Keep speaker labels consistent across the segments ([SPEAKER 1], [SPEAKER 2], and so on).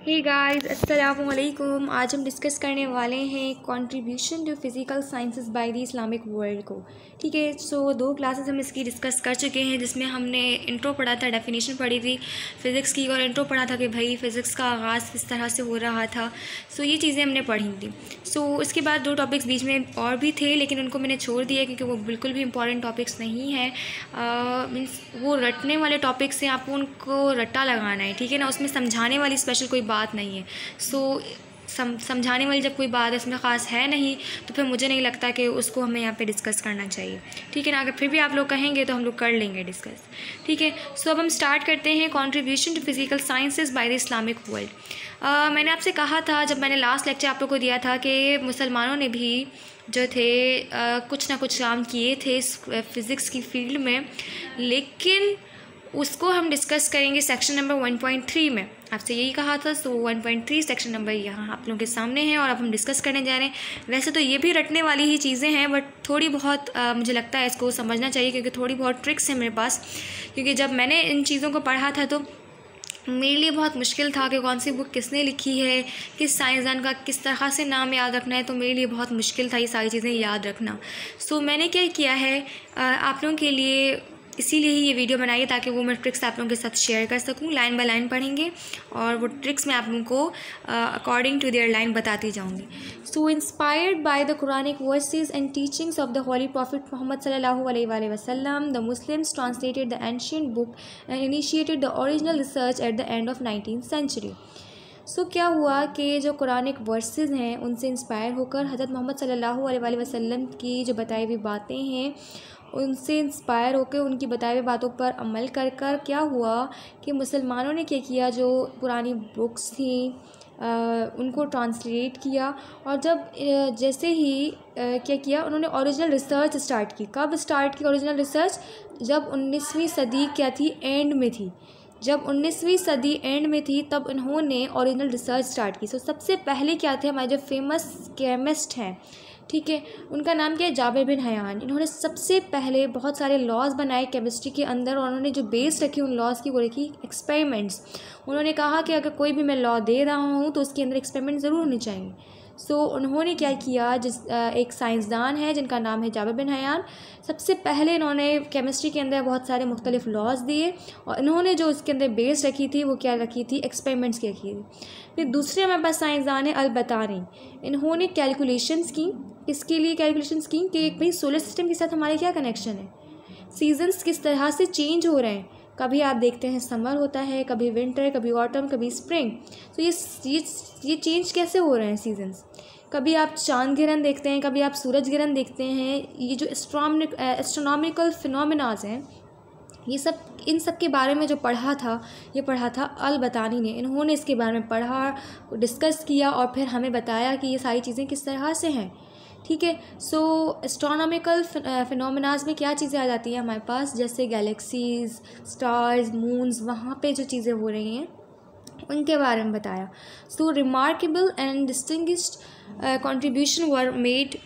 [SPEAKER 1] Hey guys, अस्सलामु अलैकुम। आज हम डिस्कस करने वाले हैं contribution to physical sciences by the Islamic world को। ठीक है, सो 2 क्लासेस हम इसकी डिस्कस कर चुके हैं, जिसमें हमने इंट्रो पढ़ा था, डेफिनेशन पढ़ी थी फ़िज़िक्स की, और इंट्रो पढ़ा था कि भाई फ़िज़िक्स का आगाज़ किस तरह से हो रहा था। सो ये चीज़ें हमने पढ़ी थी। सो इसके बाद 2 टॉपिक्स बीच में और भी थे, लेकिन उनको मैंने छोड़ दिया क्योंकि वो बिल्कुल भी इंपॉर्टेंट टॉपिक्स नहीं है। मीन्स वो रटने वाले टॉपिक्स हैं, आपको उनको रट्टा लगाना है, ठीक है ना। उसमें समझाने वाली स्पेशल कोई बात नहीं है। सो समझाने वाली जब कोई बात इसमें ख़ास है नहीं, तो फिर मुझे नहीं लगता कि उसको हमें यहाँ पे डिस्कस करना चाहिए, ठीक है ना। अगर फिर भी आप लोग कहेंगे तो हम लोग कर लेंगे डिस्कस, ठीक है। सो अब हम स्टार्ट करते हैं contribution to physical sciences by the Islamic world. मैंने आपसे कहा था, जब मैंने लास्ट लेक्चर आप लोग को दिया था, कि मुसलमानों ने भी जो थे कुछ ना कुछ काम किए थे इस फ़िज़िक्स की फील्ड में, लेकिन उसको हम डिस्कस करेंगे सेक्शन नंबर 1.3 में। आपसे यही कहा था। सो 1.3 सेक्शन नंबर यहाँ आप लोगों के सामने है और अब हम डिस्कस करने जा रहे हैं। वैसे तो ये भी रटने वाली ही चीज़ें हैं, बट थोड़ी बहुत मुझे लगता है इसको समझना चाहिए, क्योंकि थोड़ी बहुत ट्रिक्स हैं मेरे पास। क्योंकि जब मैंने इन चीज़ों को पढ़ा था तो मेरे लिए बहुत मुश्किल था कि कौन सी बुक किसने लिखी है, किस साइंसदान का किस तरह से नाम याद रखना है। तो मेरे लिए बहुत मुश्किल था ये सारी चीज़ें याद रखना। सो मैंने क्या किया है, आप लोगों के लिए इसीलिए ही ये वीडियो बनाई है, ताकि वो मैं ट्रिक्स आप लोगों के साथ शेयर कर सकूं। लाइन बाय लाइन पढ़ेंगे और वो ट्रिक्स मैं आप लोगों को अकॉर्डिंग टू देयर लाइन बताती जाऊंगी। So inspired by the Quranic verses and teachings of the holy prophet Muhammad सल्लल्लाहु अलैहि वसल्लम, the Muslims translated the ancient book and initiated the original research at the end of 19th century. So क्या हुआ कि जो Quranic verses हैं उनसे inspire होकर हज़रत मोहम्मद सल्लल्लाहु अलैहि वसल्लम की जो बताई हुई बातें हैं, उनसे इंस्पायर होकर उनकी बताई हुई बातों पर अमल कर क्या हुआ कि मुसलमानों ने क्या किया, जो पुरानी बुक्स थी उनको ट्रांसलेट किया। और जब जैसे ही क्या किया, उन्होंने ओरिजिनल रिसर्च स्टार्ट की। कब स्टार्ट की ओरिजिनल रिसर्च? जब 19वीं सदी क्या थी, एंड में थी। जब 19वीं सदी एंड में थी तब इन्होंने ओरिजिनल रिसर्च स्टार्ट की। सो सबसे पहले क्या थे, हमारे जो फेमस केमिस्ट हैं, ठीक है, उनका नाम क्या है, जाबिर बिन हयान। इन्होंने सबसे पहले बहुत सारे लॉज बनाए केमिस्ट्री के अंदर, और उन्होंने जो बेस रखी उन लॉज की, वो रखी एक्सपेरिमेंट्स। उन्होंने कहा कि अगर कोई भी मैं लॉ दे रहा हूँ तो उसके अंदर एक्सपेरिमेंट ज़रूर होने चाहिए। सो उन्होंने क्या किया, एक साइंसदान है जिनका नाम है जाबिर बिन हयान। सबसे पहले इन्होंने केमिस्ट्री के अंदर बहुत सारे मुख्तलिफ लॉज दिए, और इन्होंने जो इसके अंदर बेस रखी थी वो क्या रखी थी, एक्सपेरिमेंट्स की रखी थी। फिर दूसरे हमारे पास साइंसदान है अल-बतानी। इन्होंने कैलकुलेशंस की। किसके लिए कैलकुलेशंस की? कि भाई सोलर सिस्टम के साथ हमारे क्या कनेक्शन है, सीजन्स किस तरह से चेंज हो रहे हैं। कभी आप देखते हैं समर होता है, कभी विंटर, कभी ऑटम, कभी स्प्रिंग। तो ये चेंज कैसे हो रहे हैं सीजन्स। कभी आप चांद ग्रहण देखते हैं, कभी आप सूरज ग्रहण देखते हैं। ये जो एस्ट्रोनॉमिकल फिनोमिनाज हैं, ये सब, इन सब के बारे में जो पढ़ा था, ये पढ़ा था अल-बतानी ने। इन्होंने इसके बारे में पढ़ा, डिस्कस किया और फिर हमें बताया कि ये सारी चीज़ें किस तरह से हैं, ठीक है। सो एस्ट्रोनॉमिकल फिनोमिनाज में क्या चीज़ें आ जाती हैं हमारे पास, जैसे गैलेक्सीज, स्टार्स, मून्स, वहाँ पे जो चीज़ें हो रही हैं उनके बारे में बताया। So remarkable and distinguished contribution were made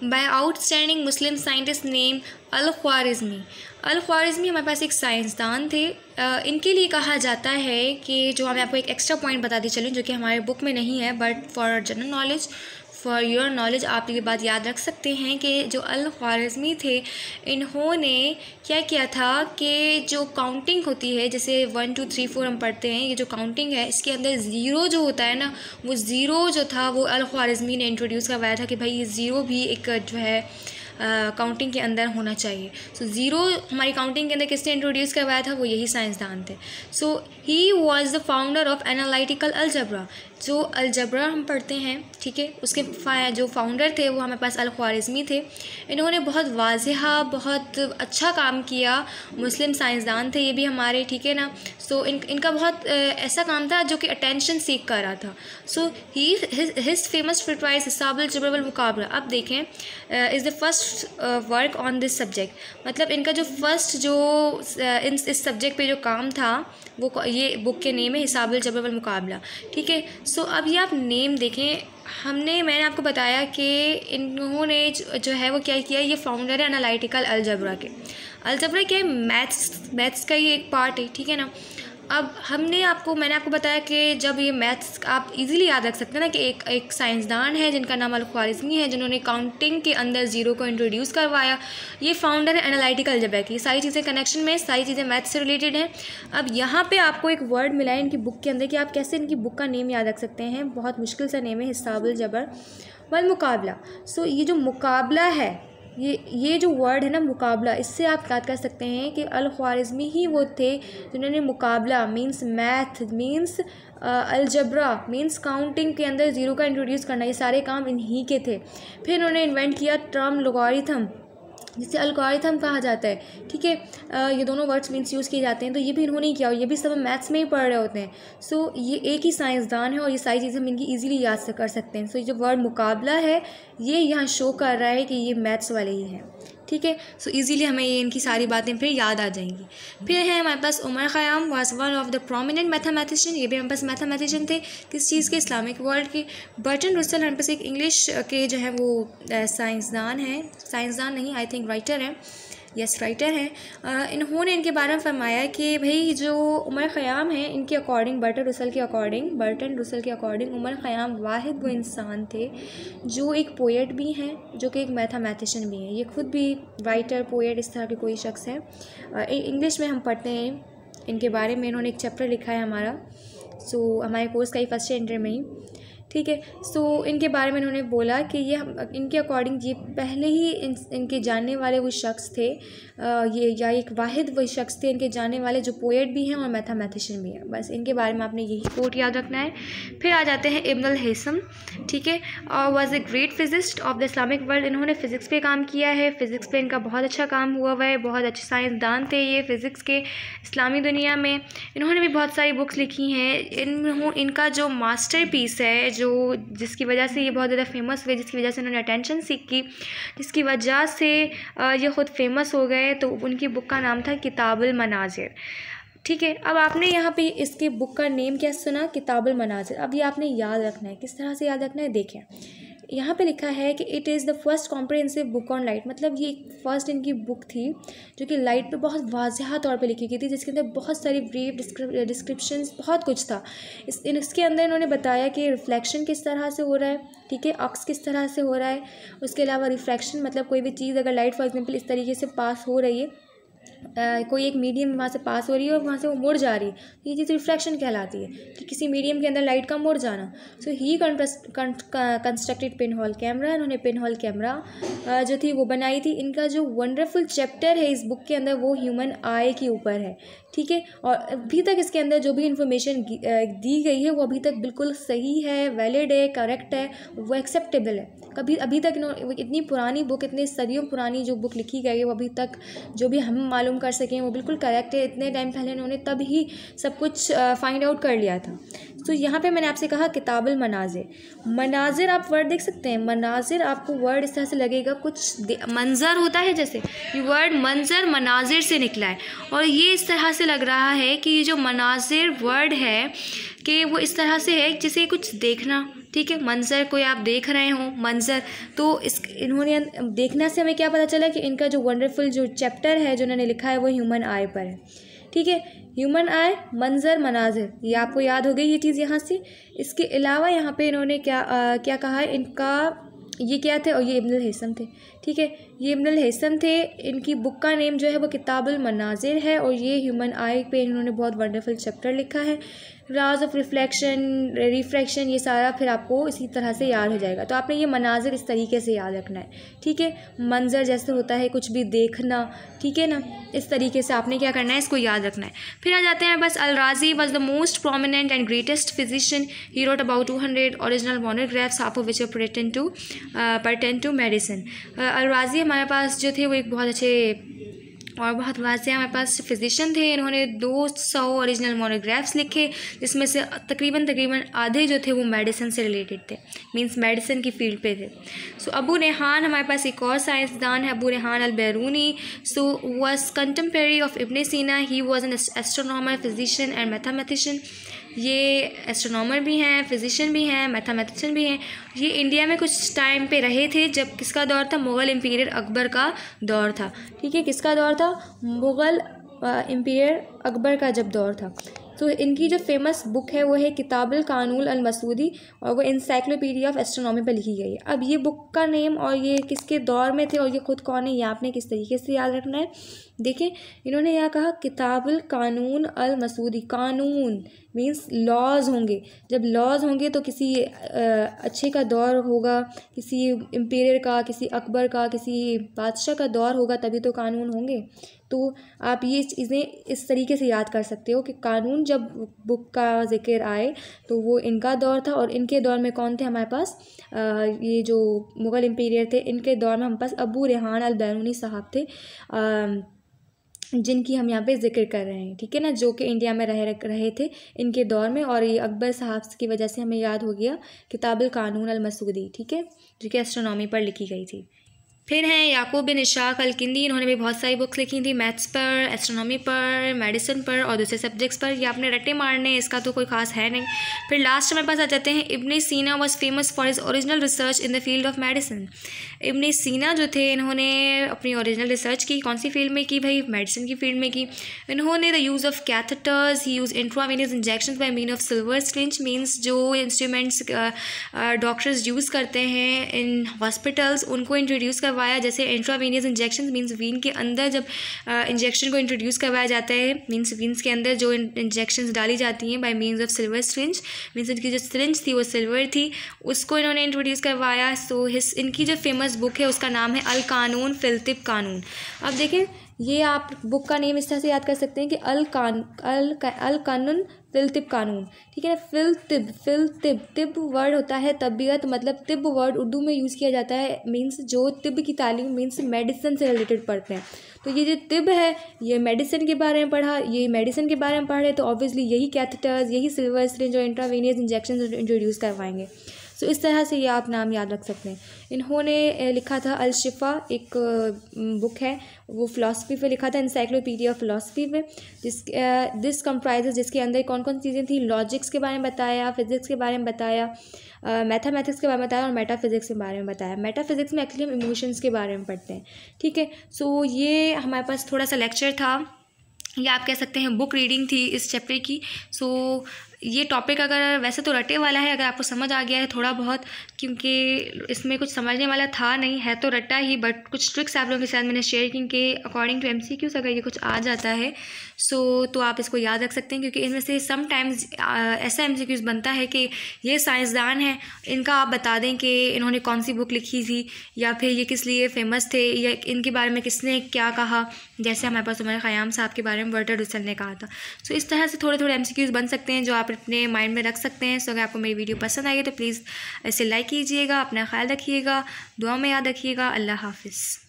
[SPEAKER 1] by outstanding Muslim scientist name al Khwarizmi. Al Khwarizmi हमारे पास एक साइंसदान थे। इनके लिए कहा जाता है कि, जो मैं आपको एक एक्स्ट्रा पॉइंट बताती चलूँ जो कि हमारे बुक में नहीं है, but for general knowledge, for your knowledge, आप ये बात याद रख सकते हैं कि जो अल-ख्वारिज़मी थे, इन्होंने क्या किया था कि जो काउंटिंग होती है, जैसे 1 2 3 4 हम पढ़ते हैं, ये जो काउंटिंग है इसके अंदर ज़ीरो जो होता है ना, वो ज़ीरो जो था वो अल-ख्वारिज़मी ने इंट्रोड्यूस करवाया था कि भाई ये ज़ीरो भी एक जो है काउंटिंग के अंदर होना चाहिए। सो ज़ीरो हमारी काउंटिंग के अंदर किसने इंट्रोड्यूस करवाया था, वो यही साइंसदान थे। So he was the founder of analytical algebra. जो अलजबरा हम पढ़ते हैं, ठीक है, उसके जो फाउंडर थे वो हमारे पास अल-ख्वारिज़मी थे। इन्होंने बहुत वाज़ेहा, बहुत अच्छा काम किया, मुस्लिम साइंसदान थे ये भी हमारे, ठीक है ना। सो इनका बहुत ऐसा काम था जो कि अटेंशन सीख कर रहा था। सो हिज फेमस ट्रीटाइस हिसाब अल-जबर वल मुकाबला। अब देखें, is the first first work on this subject, मतलब इनका जो फर्स्ट जो इस सब्जेक्ट पे जो काम था वो ये बुक के नेम है हिसाबुल जबर वल मुकाबला। ठीक है, सो अब ये आप नेम देखें, मैंने आपको बताया कि इन्होंने जो है वो क्या किया, ये फाउंडर है एनालिटिकल अलजबरा के। अलजबरा क्या है, मैथ्स का ही एक पार्ट है। ठीक है ना। अब मैंने आपको बताया कि जब ये मैथ्स आप इजीली याद रख सकते हैं ना, कि एक साइंसदान है जिनका नाम अल-ख्वारिज़मी है, जिन्होंने काउंटिंग के अंदर ज़ीरो को इंट्रोड्यूस करवाया। ये फाउंडर है एनालिटिकल अलजबरा की। सारी चीज़ें कनेक्शन में, सारी चीज़ें मैथ्स से रिलेटेड हैं। अब यहाँ पे आपको एक वर्ड मिला है इनकी बुक के अंदर कि आप कैसे इनकी बुक का नेम याद रख सकते हैं। बहुत मुश्किल सा नेम है, हिसाबुल जबर वल मुकाबला। सो ये जो मुकाबला है, ये जो वर्ड है ना मुकाबला, इससे आप याद कर सकते हैं कि अल-ख्वारिज़मी ही वो थे जिन्होंने मुकाबला means math means algebra means counting के अंदर ज़ीरो का इंट्रोड्यूस करना, ये सारे काम इन्हीं के थे। फिर इन्होंने इन्वेंट किया टर्म लोगारिथम, जिसे अलगोरिथम कहा जाता है। ठीक है, ये दोनों वर्ड्स मीन्स यूज़ किए जाते हैं, तो ये भी इन्होंने किया और ये भी सब मैथ्स में ही पढ़ रहे होते हैं। सो ये एक ही साइंसदान है और ये सारी चीज़ें हम इनकी ईजिली याद से कर सकते हैं। सो ये जो वर्ड मुकाबला है ये यहाँ शो कर रहा है कि ये मैथ्स वाले ही हैं। ठीक है, सो इजीली हमें ये इनकी सारी बातें फिर याद आ जाएंगी। फिर है हमारे पास Omar Khayyam was one of the prominent mathematician, ये भी हमारे पास मैथमेटिशियन थे। किस चीज़ के, इस्लामिक वर्ल्ड के। बर्टन रसल हमारे पास एक इंग्लिश के जो है वो साइंसदान नहीं, आई थिंक राइटर हैं, यस राइटर हैं। इन्होंने इनके बारे में फरमाया कि भाई जो उमर ख़याम हैं, इनके अकॉर्डिंग बर्टन रसल के अकॉर्डिंग उमर ख़याम वाहिद वो इंसान थे जो एक पोएट भी हैं, जो कि एक मैथमेटिशियन भी हैं। ये खुद भी राइटर, पोएट, इस तरह के कोई शख्स है। इंग्लिश में हम पढ़ते हैं इनके बारे में, इन्होंने एक चैप्टर लिखा है हमारा, सो हमारे कोर्स का ही फर्स्ट इंटर में ही। ठीक है, सो इनके बारे में इन्होंने बोला कि ये इनके अकॉर्डिंग ये पहले ही इनके जानने वाले वो शख्स थे, या एक वाहिद वो शख्स थे इनके जानने वाले जो पोएट भी हैं और मैथमेटिशियन भी हैं। बस इनके बारे में आपने यही कोट याद रखना है। फिर आ जाते हैं इब्न अल हैसम। ठीक है, और was a great physicist of the Islamic world. इन्होंने फ़िज़िक्स पे काम किया है, फ़िज़िक्स पे इनका बहुत अच्छा काम हुआ है, बहुत अच्छे साइंसदान थे ये फ़िज़िक्स के इस्लामी दुनिया में। इन्होंने भी बहुत सारी बुक्स लिखी हैं। इनका जो मास्टर पीस है, जिसकी वजह से ये बहुत ज़्यादा फेमस हुए, जिसकी वजह से उन्होंने अटेंशन सीखी, जिसकी वजह से ये ख़ुद फेमस हो गए, तो उनकी बुक का नाम था किताबुल मनाज़िर। ठीक है, अब आपने यहाँ पे इसके बुक का नेम क्या सुना, किताबुल मनाज़िर। अब ये आपने याद रखना है, किस तरह से याद रखना है, देखें यहाँ पे लिखा है कि it is the first comprehensive book on light, मतलब ये फर्स्ट इनकी बुक थी जो कि लाइट पे बहुत वाज़ह तौर पे लिखी गई थी, जिसके अंदर बहुत सारी ब्रीफ डिस्क्रिप्शंस बहुत कुछ था। इसके अंदर इन्होंने बताया कि रिफ्लेक्शन किस तरह से हो रहा है, ठीक है, अक्स किस तरह से हो रहा है। उसके अलावा रिफ्रैक्शन, मतलब कोई भी चीज़ अगर लाइट फॉर एग्जाम्पल इस तरीके से पास हो रही है, कोई एक मीडियम वहाँ से पास हो रही है और वहाँ से वो मुड़ जा रही है, ये चीज़ रिफ्रैक्शन कहलाती है कि किसी मीडियम के अंदर लाइट का मुड़ जाना। So he constructed pinhole camera, इन्होंने पिन होल कैमरा जो थी वो बनाई थी। इनका जो वंडरफुल चैप्टर है इस बुक के अंदर वो ह्यूमन आई के ऊपर है। ठीक है, और अभी तक इसके अंदर जो भी इंफॉर्मेशन दी गई है वो अभी तक बिल्कुल सही है, वैलिड है, करेक्ट है, वो एक्सेप्टेबल है। कभी अभी तक इतनी पुरानी बुक, इतने सदियों पुरानी जो बुक लिखी गई है वो अभी तक जो भी हम मालूम कर सकें वो बिल्कुल करेक्ट है। इतने टाइम पहले इन्होंने तब ही सब कुछ फाइंड आउट कर लिया था। तो यहाँ पे मैंने आपसे कहा किताबुल मनाज़िर। मनाज़िर आप वर्ड देख सकते हैं, मनाज़िर आपको वर्ड इस तरह से लगेगा, कुछ मंजर होता है जैसे, ये वर्ड मंजर मनाज़िर से निकला है और ये इस तरह से लग रहा है कि ये जो मनाज़िर वर्ड है कि वो इस तरह से है जैसे कुछ देखना। ठीक है, मंजर कोई आप देख रहे हो, मंजर, तो इन्होंने देखना से हमें क्या पता चला कि इनका जो वंडरफुल जो चैप्टर है जो इन्होंने लिखा है वो ह्यूमन आई पर है। ठीक है, ह्यूमन आई, मंजर, मनाज़िर, ये आपको याद हो गई ये चीज़ यहाँ से। इसके अलावा यहाँ पे इन्होंने क्या कहा है, इनका ये क्या थे, और ये इब्न अल हैसम थे। ठीक है, ये इब्न अल हैसम थे, इनकी बुक का नेम जो है वो किताबुल मनाज़िर है और ये ह्यूमन आई पे इन्होंने बहुत वंडरफुल चैप्टर लिखा है। राज ऑफ रिफ्लेक्शन, रिफ्रैक्शन, ये सारा फिर आपको इसी तरह से याद हो जाएगा। तो आपने ये मनाज़िर इस तरीके से याद रखना है। ठीक है, मंजर जैसे होता है कुछ भी देखना, ठीक है ना, इस तरीके से आपने क्या करना है, इसको याद रखना है। फिर आ जाते हैं बस, al Razi was the most prominent and greatest physician. He wrote about 200 original monographs, half of which pertain to medicine. Al Razi हमारे पास जो थे वो एक बहुत अच्छे और बहुत वाज़ेह हमारे पास फिजिशियन थे। इन्होंने 200 ओरिजिनल मोनोग्राफ्स लिखे, जिसमें से तकरीबन आधे जो थे वो मेडिसिन से रिलेटेड थे, मींस मेडिसिन की फील्ड पे थे। सो अबू रेहान हमारे पास एक और साइंसदान है, Abu Rehan al Biruni. So was contemporary of Ibn Sina. He was an astronomer, physician and mathematician. ये एस्ट्रोनॉमर भी हैं, फिजिशियन भी हैं, मैथमेटिशियन भी हैं। ये इंडिया में कुछ टाइम पे रहे थे जब किसका दौर था, मुग़ल एम्पीरियर अकबर का दौर था। ठीक है, किसका दौर था, मुग़ल एम्पीरियर अकबर का जब दौर था। तो इनकी जो फेमस बुक है वो है किताबुल कानून अल मसूदी, और वो इंसाइक्लोपीडिया ऑफ एस्ट्रोनॉमी पर लिखी गई है। अब ये बुक का नेम और ये किसके दौर में थे और ये खुद कौन है, ये आपने किस तरीके से याद रखना है। देखिए, इन्होंने यहाँ कहा किताबुल कानून अल मसूदी। कानून मीन्स लॉज होंगे। जब लॉज होंगे तो किसी अच्छे का दौर होगा, किसी एम्पीरियर का, किसी अकबर का, किसी बादशाह का दौर होगा, तभी तो कानून होंगे। तो आप ये चीज़ें इस तरीके से याद कर सकते हो कि कानून जब बुक का ज़िक्र आए तो वो इनका दौर था। और इनके दौर में कौन थे हमारे पास, ये जो मुग़ल एम्पीरियर थे, इनके दौर में हमारे पास अबू रेहान अल-बैरूनी साहब थे, जिनकी हम यहाँ पे ज़िक्र कर रहे हैं। ठीक है ना, जो कि इंडिया में रहे थे इनके दौर में। और ये अकबर साहब की वजह से हमें याद हो गया किताबुल कानून अल मसूदी। ठीक है, जो कि एस्ट्रोनॉमी पर लिखी गई थी। फिर हैं याकूब बिन इशाक अल-किंदी। इन्होंने भी बहुत सारी बुक्स लिखी थी, मैथ्स पर, एस्ट्रोनॉमी पर, मेडिसिन पर और दूसरे सब्जेक्ट्स पर। ये आपने रट्टे मारने, इसका तो कोई खास है नहीं। फिर लास्ट हमारे पास आ जाते हैं Ibn Sina was famous for his original research in the field of medicine. Ibn Sina जो थे, इन्होंने अपनी ओरिजिनल रिसर्च की कौन सी फील्ड में की भाई, मेडिसिन की फील्ड में की। इन्होंने the use of catheters, he use intravenous injection by mean of silver syringe, means जो इंस्ट्रूमेंट्स डॉक्टर्स यूज़ करते हैं इन हॉस्पिटल्स उनको इंट्रोड्यूस करवाया। जैसे इंट्रावेनियस इंजेक्शन मीन्स वीन के अंदर जब इंजेक्शन को इंट्रोड्यूस करवाया जाता है, मीन्स वीन्स के अंदर जो इंजेक्शंस डाली जाती हैं bye means of silver syringe, means इनकी जो सिरिंज थी वो सिल्वर थी, उसको इन्होंने इंट्रोड्यूस करवाया। सो इनकी जो फेमस बुक है उसका नाम है अल कानून फिल तिब कानून। अब देखें, ये आप बुक का नेम इस तरह से याद कर सकते हैं कि अल कानून फिल तिब कानून। ठीक है ना, फिल तिब तिब वर्ड होता है तबीयत, मतलब तिब वर्ड उर्दू में यूज़ किया जाता है, मीन्स जो तिब की तालीम मीन्स मेडिसिन से रिलेटेड पढ़ते हैं। तो ये जो तिब है ये मेडिसिन के बारे में पढ़ा, ये मेडिसिन के बारे में पढ़ रहे, तो ऑब्वियसली यही कैथेटर्स, यही सिल्वर सिरिंज और इंट्रावेनियस इंजेक्शन इंट्रोड्यूस करवाएंगे। सो इस तरह से ये आप नाम याद रख सकते हैं। इन्होंने लिखा था अल शिफा, एक बुक है, वो फ़िलासफ़ी पे लिखा था, इंसाइक्लोपीडिया ऑफ फ़िलासफ़ी पे, दिस कंप्राइजेस, जिसके अंदर कौन कौन चीज़ें थी, लॉजिक्स के बारे में बताया, फिज़िक्स के बारे में बताया, मैथमेटिक्स के बारे में बताया और मेटाफिज़िक्स के बारे में बताया। मेटाफिज़िक्स में एक्चुअली हम इमोशंस के बारे में पढ़ते हैं। ठीक है, सो ये हमारे पास थोड़ा सा लेक्चर था, या आप कह सकते हैं बुक रीडिंग थी इस चैप्टर की। सो ये टॉपिक अगर वैसे तो रटे वाला है, अगर आपको समझ आ गया है थोड़ा बहुत, क्योंकि इसमें कुछ समझने वाला था नहीं, है तो रट्टा ही, बट कुछ ट्रिक्स आप लोगों के साथ मैंने शेयर की कि अकॉर्डिंग टू MCQs अगर ये कुछ आ जाता है तो आप इसको याद रख सकते हैं, क्योंकि इनमें से समटाइम्स ऐसा MCQs बनता है कि ये साइंसदान हैं, इनका आप बता दें कि इन्होंने कौन सी बुक लिखी थी या फिर ये किस लिए फ़ेमस थे या इनके बारे में किसने क्या कहा। जैसे हमारे पास उमर ख़याम साहब के बारे में वर्टर रुसल ने कहा था। सो इस तरह से थोड़े थोड़े MCQs बन सकते हैं जो आप अपने माइंड में रख सकते हैं। सो अगर आपको मेरी वीडियो पसंद आई तो प्लीज़ इसे लाइक कीजिएगा, अपना ख्याल रखिएगा, दुआ में याद रखिएगा। अल्लाह हाफ़िज़।